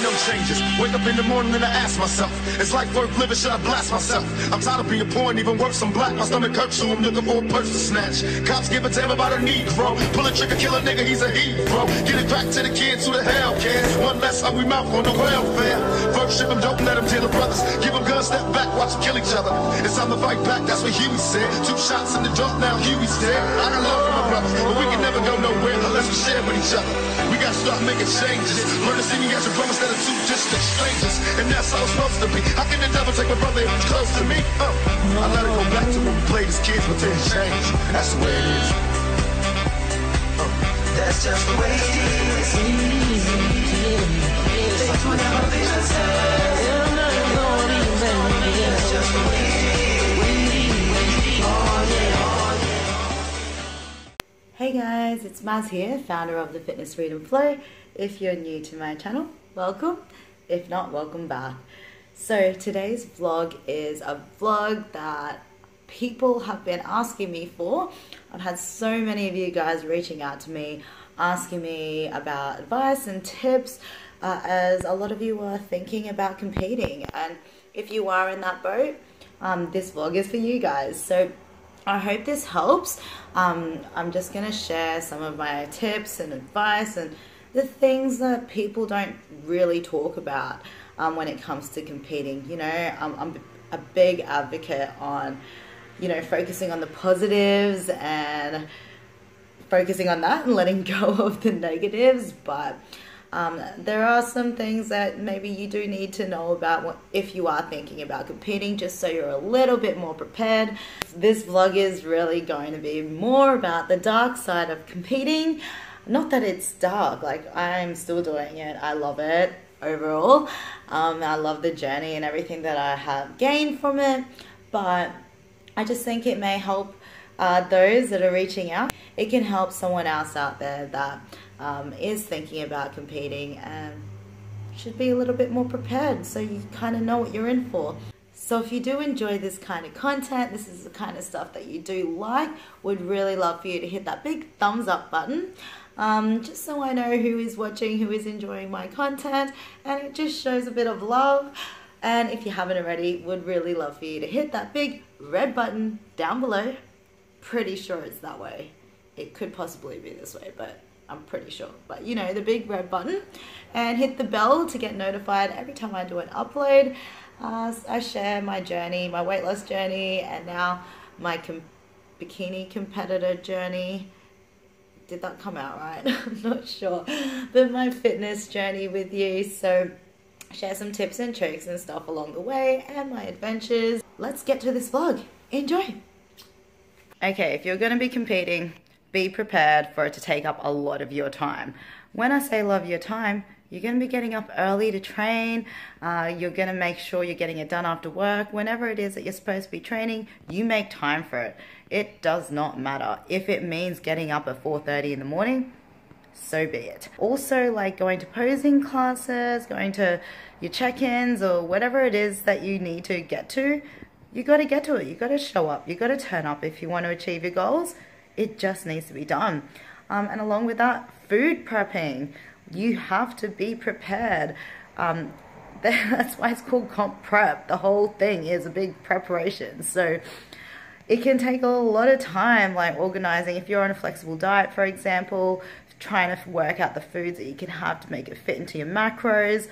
no changes. Wake up in the morning and I ask myself, is life worth living? Should I blast myself? I'm tired of being poor and even worse, I'm black. My stomach hurts, so I'm looking for a purse to snatch. Cops give a damn about a Negro. Pull a trigger, kill a nigga, he's a hero. Get it back to the kids who the hell cares. One less hungry mouth on the welfare. First ship them, don't let them deal the brothers. Give them guns, step back, watch them kill each other. It's time to fight back, that's what Huey said. 2 shots in the dark, now Huey's dead. I got love for my brothers, but we can never go nowhere unless we share with each other. We gotta start making changes. Learn to see me as a brother instead of 2 distant strangers. And that's how it's supposed to be. How can the devil take my brother if he's close to me? I let it go back to when we played as kids, but things change. That's the way it is. That's just the way it is. Things will never be the same. That's just the way it is. Oh yeah. Hey guys, it's Maz here, founder of the Fitness Freedom Flow. If you're new to my channel, welcome. If not, welcome back. So today's vlog is a vlog that people have been asking me for. I've had so many of you guys reaching out to me, asking me about advice and tips, as a lot of you are thinking about competing. And if you are in that boat, this vlog is for you guys. So I hope this helps. I'm just going to share some of my tips and advice and the things that people don't really talk about when it comes to competing. You know, I'm a big advocate on, you know, focusing on the positives and focusing on that and letting go of the negatives. But there are some things that maybe you do need to know about if you are thinking about competing, just so you're a little bit more prepared. This vlog is really going to be more about the dark side of competing. Not that it's dark, like I'm still doing it. I love it overall. I love the journey and everything that I have gained from it. But I just think it may help those that are reaching out. It can help someone else out there that is thinking about competing and should be a little bit more prepared, so you kind of know what you're in for. So if you do enjoy this kind of content, this is the kind of stuff that you do like, would really love for you to hit that big thumbs up button, just so I know who is watching, who is enjoying my content, and it just shows a bit of love. And if you haven't already, would really love for you to hit that big red button down below. Pretty sure it's that way. It could possibly be this way, but I'm pretty sure. But you know, the big red button, and hit the bell to get notified every time I do an upload. I share my journey, my weight loss journey, and now my bikini competitor journey. Did that come out right? I'm not sure. But my fitness journey with you. So share some tips and tricks and stuff along the way and my adventures. Let's get to this vlog. Enjoy. Okay, if you're going to be competing, be prepared for it to take up a lot of your time. When I say love your time, you're going to be getting up early to train. You're going to make sure you're getting it done after work. Whenever it is that you're supposed to be training, you make time for it. It does not matter. If it means getting up at 4:30 in the morning, so be it. Also, like going to posing classes, going to your check-ins, or whatever it is that you need to get to, you got to get to it. You got to show up. You got to turn up if you want to achieve your goals. It just needs to be done. And along with that, food prepping. You have to be prepared. That's why it's called comp prep. The whole thing is a big preparation. So it can take a lot of time, like organizing. If you're on a flexible diet, for example, trying to work out the foods that you can have to make it fit into your macros,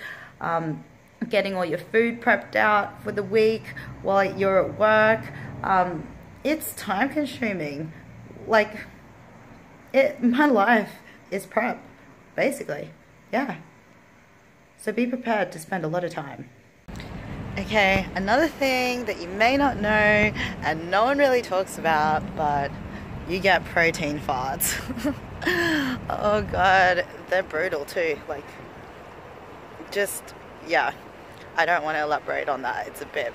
getting all your food prepped out for the week while you're at work. It's time consuming. Like, my life is prep, basically. Yeah. So be prepared to spend a lot of time. Okay, another thing that you may not know and no one really talks about, but you get protein farts. Oh God, they're brutal too. Like, just, yeah. I don't want to elaborate on that. It's a bit,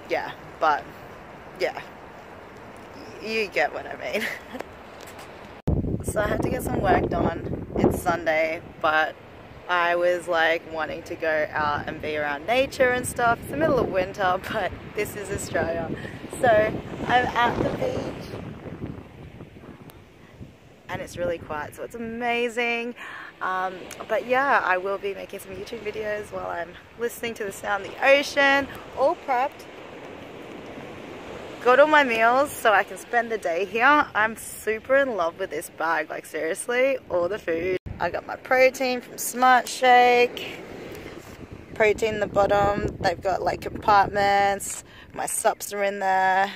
yeah, but yeah, you get what I mean. So I had to get some work done. It's Sunday, but I was like wanting to go out and be around nature and stuff. It's the middle of winter, but this is Australia. So I'm at the beach and it's really quiet, so it's amazing. But yeah, I will be making some YouTube videos while I'm listening to the sound of the ocean, all prepped. Got all my meals so I can spend the day here. I'm super in love with this bag, like seriously, all the food. I got my protein from Smart Shake. Protein in the bottom, they've got like compartments. My sups are in there.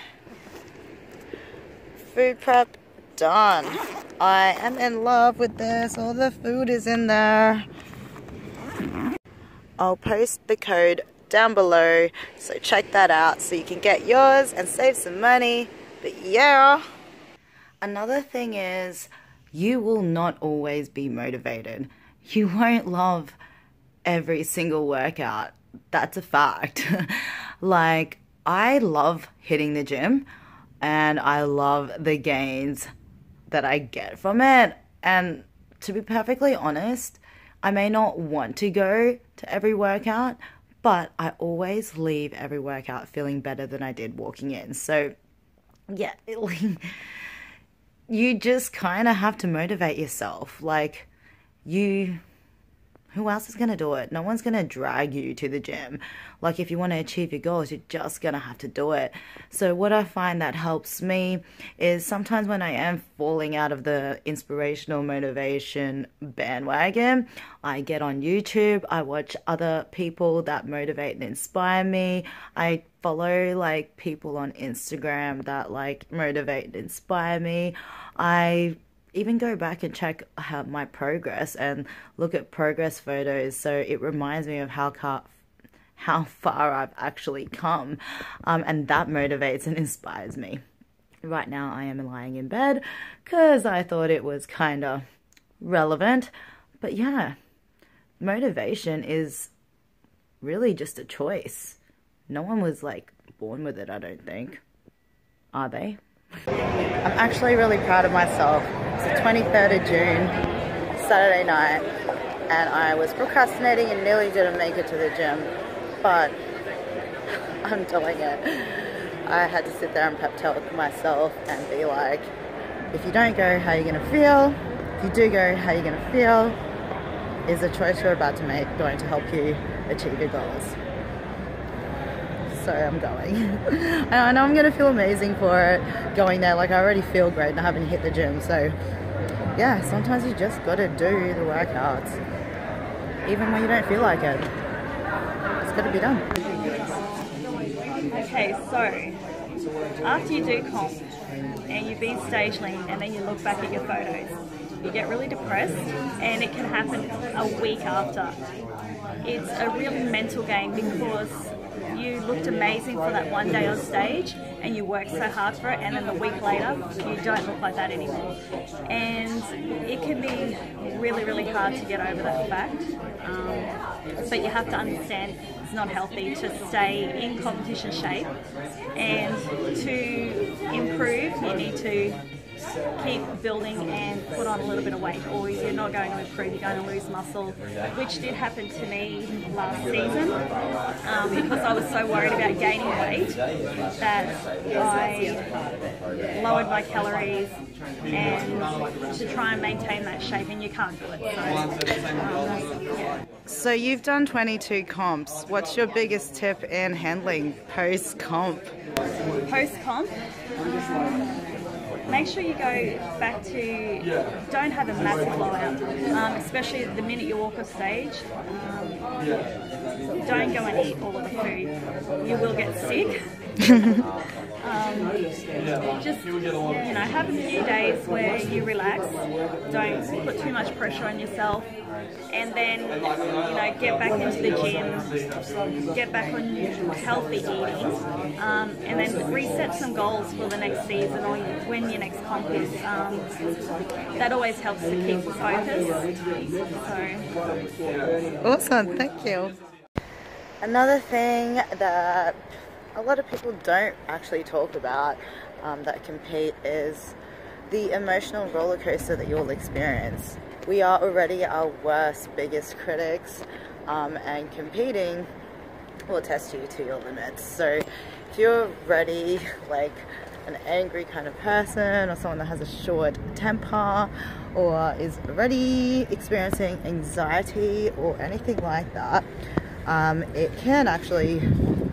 Food prep done. I am in love with this. All the food is in there. I'll post the code down below, so check that out so you can get yours and save some money. But yeah, another thing is you will not always be motivated. You won't love every single workout. That's a fact. Like, I love hitting the gym and I love the gains that I get from it, and to be perfectly honest, I may not want to go to every workout, but I always leave every workout feeling better than I did walking in. So yeah, you just kind of have to motivate yourself. Like, who else is going to do it? No one's going to drag you to the gym. Like, if you want to achieve your goals, you're just going to have to do it. So what I find that helps me is sometimes when I am falling out of the inspirational motivation bandwagon, I get on YouTube, I watch other people that motivate and inspire me. I follow like people on Instagram that like motivate and inspire me. I even go back and check my progress and look at progress photos, so it reminds me of how far I've actually come, and that motivates and inspires me. Right now I am lying in bed because I thought it was kind of relevant, but yeah, motivation is really just a choice. No one was like born with it, I don't think. Are they? I'm actually really proud of myself. It's the 23rd of June, Saturday night, and I was procrastinating and nearly didn't make it to the gym, but I'm doing it. I had to sit there and pep talk myself and be like, if you don't go, how are you going to feel? If you do go, how are you going to feel? Is the choice you're about to make going to help you achieve your goals? So I'm going. I know I'm going to feel amazing for it going there. Like, I already feel great and I haven't hit the gym. So yeah, sometimes you just got to do the workouts even when you don't feel like it. It's got to be done. Okay, so after you do comp and you've been stage lean and then you look back at your photos, you get really depressed, and it can happen a week after. It's a really mental game because you looked amazing for that one day on stage and you worked so hard for it, and then the week later you don't look like that anymore, and it can be really, really hard to get over that fact, but you have to understand it's not healthy to stay in competition shape, and to improve you need to keep building and put on a little bit of weight, or you're not going to improve, you're going to lose muscle, which did happen to me last season, because I was so worried about gaining weight that I lowered my calories and to try and maintain that shape, and you can't do it. So you've done 22 comps. What's your biggest tip in handling post-comp? Post-comp? Make sure you go back to, don't have a massive blowout, especially the minute you walk off stage. Don't go and eat all of the food. You will get sick. Just, have a few days where you relax, don't put too much pressure on yourself, and then, get back into the gym, get back on healthy eating, and then reset some goals for the next season or when your next comp is. That always helps to keep focused. So. Awesome, thank you. Another thing that a lot of people don't actually talk about that compete is the emotional roller coaster that you'll experience. We are already our worst, biggest critics, and competing will test you to your limits. So if you're ready, like an angry kind of person, or someone that has a short temper, or is already experiencing anxiety or anything like that, it can actually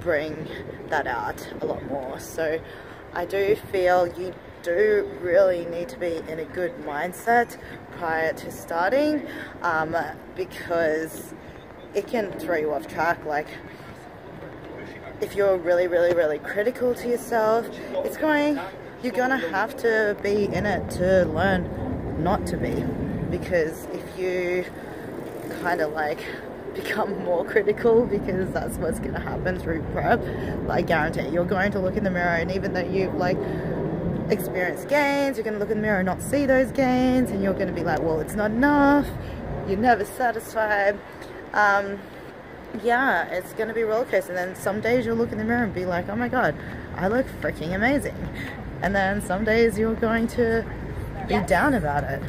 bring that out a lot more. So I do feel you do really need to be in a good mindset prior to starting, because it can throw you off track. Like, if you're really critical to yourself, you're gonna have to be in it to learn not to be. Because if you kind of like become more critical, because that's what's gonna happen through prep, I guarantee you're going to look in the mirror, and even though you've like experienced gains, you're gonna look in the mirror and not see those gains, and you're gonna be like, well, it's not enough, you're never satisfied. Yeah, it's gonna be a roller coaster. And then some days you'll look in the mirror and be like, oh my god, I look freaking amazing. And then some days you're going to be down about it.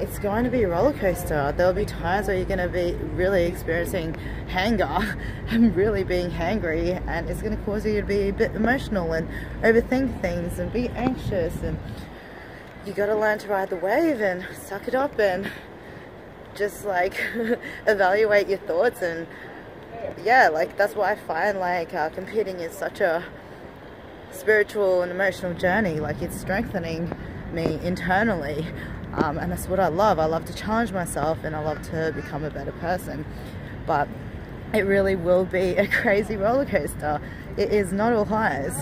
It's going to be a roller coaster. There'll be times where you're going to be really experiencing hanger and really being hangry, and it's going to cause you to be a bit emotional and overthink things and be anxious, and you got to learn to ride the wave and suck it up and just like evaluate your thoughts. And yeah, like that's why I find like competing is such a spiritual and emotional journey. Like, it's strengthening me internally, and that's what I love. I love to challenge myself, and I love to become a better person, but it really will be a crazy roller coaster. It is not all highs.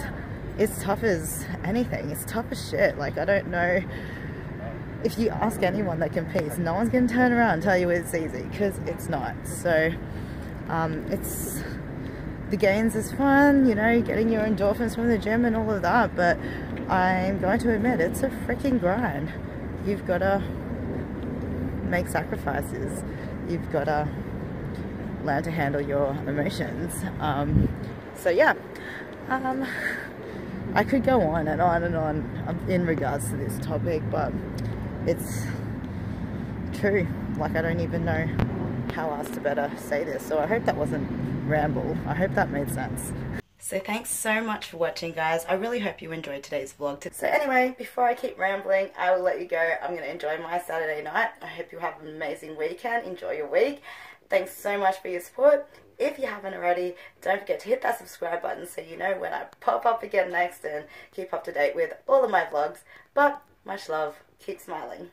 It's tough as anything. It's tough as shit. Like, I don't know, if you ask anyone that competes, no one's gonna turn around and tell you it's easy, because it's not. So it's, the gains is fun, you know, getting your endorphins from the gym and all of that, but I'm going to admit it's a freaking grind. You've got to make sacrifices. You've got to learn to handle your emotions. So yeah, I could go on and on and on in regards to this topic, but it's true. Like, I don't even know how else to better say this. So I hope that wasn't ramble. I hope that made sense. So thanks so much for watching, guys. I really hope you enjoyed today's vlog. So anyway, before I keep rambling, I will let you go. I'm going to enjoy my Saturday night. I hope you have an amazing weekend. Enjoy your week. Thanks so much for your support. If you haven't already, don't forget to hit that subscribe button so you know when I pop up again next, and keep up to date with all of my vlogs. But much love. Keep smiling.